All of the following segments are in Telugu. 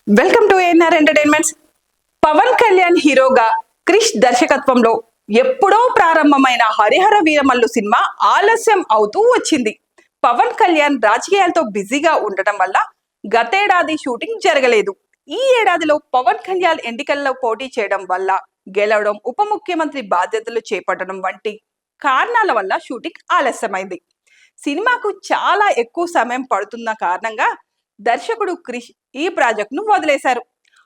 Welcome to ANR entertainments. Pawan Kalyan హీరోగా క్రిష్ దర్శకత్వంలో ఎప్పుడో ప్రారంభమైన హరిహర వీరమల్లు సినిమా ఆలస్యం అవుతూ వచ్చింది. పవన్ కళ్యాణ్ రాజకీయాలతో బిజీగా ఉండటం వల్ల గతేడాది షూటింగ్ జరగలేదు. ఈ ఏడాదిలో పవన్ కళ్యాణ్ ఎన్నికల్లో పోటీ చేయడం వల్ల, గెలవడం, ఉప ముఖ్యమంత్రి బాధ్యతలు చేపట్టడం వంటి కారణాల వల్ల షూటింగ్ ఆలస్యమైంది. సినిమాకు చాలా ఎక్కువ సమయం పడుతున్న కారణంగా దర్శకుడు క్రిష్ ఈ ప్రాజెక్టును వదిలేశారు.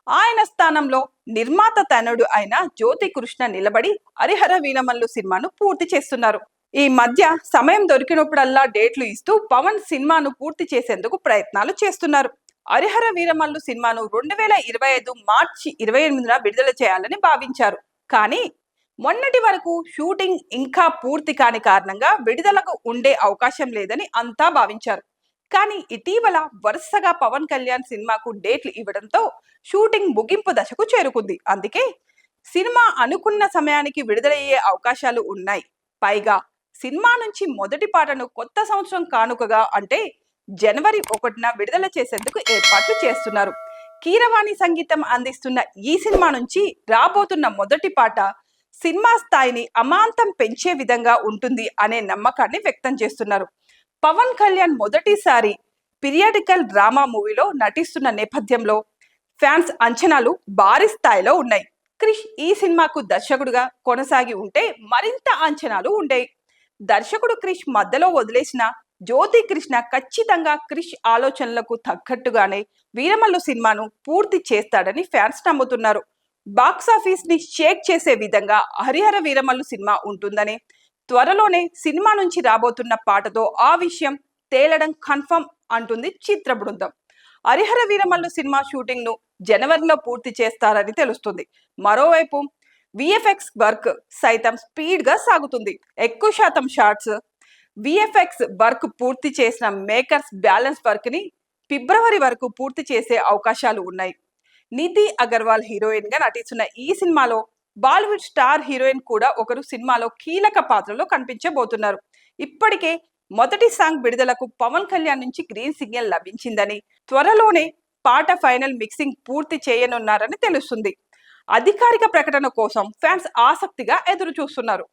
ఆయన స్థానంలో నిర్మాత తనయుడు అయిన జ్యోతి కృష్ణ నిలబడి హరిహర వీరమల్లు సినిమాను పూర్తి చేస్తున్నారు. ఈ మధ్య సమయం దొరికినప్పుడల్లా డేట్లు ఇస్తూ పవన్ సినిమాను పూర్తి చేసేందుకు ప్రయత్నాలు చేస్తున్నారు. హరిహర వీరమల్లు సినిమాను 2025 మార్చి 28న విడుదల చేయాలని భావించారు. కానీ మొన్నటి వరకు షూటింగ్ ఇంకా పూర్తి కాని కారణంగా విడుదలకు ఉండే అవకాశం లేదని అంతా భావించారు. కానీ ఇటీవల వరుసగా పవన్ కళ్యాణ్ సినిమాకు డేట్లు ఇవ్వడంతో షూటింగ్ ముగింపు దశకు చేరుకుంది. అందుకే సినిమా అనుకున్న సమయానికి విడుదలయ్యే అవకాశాలు ఉన్నాయి. పైగా సినిమా నుంచి మొదటి పాటను కొత్త సంవత్సరం కానుకగా అంటే జనవరి 1న విడుదల చేసేందుకు ఏర్పాట్లు చేస్తున్నారు. కీరవాణి సంగీతం అందిస్తున్న ఈ సినిమా నుంచి రాబోతున్న మొదటి పాట సినిమా స్థాయిని అమాంతం పెంచే విధంగా ఉంటుంది అనే నమ్మకాన్ని వ్యక్తం చేస్తున్నారు. పవన్ కళ్యాణ్ మొదటిసారి పీరియాడికల్ డ్రామా మూవీలో నటిస్తున్న నేపథ్యంలో ఫ్యాన్స్ అంచనాలు భారీ స్థాయిలో ఉన్నాయి. క్రిష్ ఈ సినిమాకు దర్శకుడుగా కొనసాగి ఉంటే మరింత అంచనాలు ఉండేవి. దర్శకుడు క్రిష్ మధ్యలో వదిలేసిన జ్యోతి కృష్ణ ఖచ్చితంగా క్రిష్ ఆలోచనలకు తగ్గట్టుగానే వీరమల్లు సినిమాను పూర్తి చేస్తాడని ఫ్యాన్స్ నమ్ముతున్నారు. బాక్సాఫీస్ ని షేక్ చేసే విధంగా హరిహర వీరమల్లు సినిమా ఉంటుందని, త్వరలోనే సినిమా నుంచి రాబోతున్న పాటతో ఆ విషయం తేలడం కన్ఫర్మ్ అంటుంది చిత్ర బృందం. హరిహర వీరమల్లు సినిమా షూటింగ్ ను జనవరిలో పూర్తి చేస్తారని తెలుస్తుంది. మరోవైపు విఎఫ్ఎక్స్ వర్క్ సైతం స్పీడ్ గా సాగుతుంది. ఎక్కువ శాతం షాట్స్ విఎఫ్ఎక్స్ వర్క్ పూర్తి చేసిన మేకర్స్ బ్యాలెన్స్ వర్క్ ని ఫిబ్రవరి వరకు పూర్తి చేసే అవకాశాలు ఉన్నాయి. నిధి అగర్వాల్ హీరోయిన్ గా నటిస్తున్న ఈ సినిమాలో బాలీవుడ్ స్టార్ హీరోయిన్ కూడా ఒకరు సినిమాలో కీలక పాత్రలో కనిపించబోతున్నారు. ఇప్పటికే మొదటి సాంగ్ విడుదలకు పవన్ కళ్యాణ్ నుంచి గ్రీన్ సిగ్నల్ లభించిందని, త్వరలోనే పాట ఫైనల్ మిక్సింగ్ పూర్తి చేయనున్నారని తెలుస్తుంది. అధికారిక ప్రకటన కోసం ఫ్యాన్స్ ఆసక్తిగా ఎదురు చూస్తున్నారు.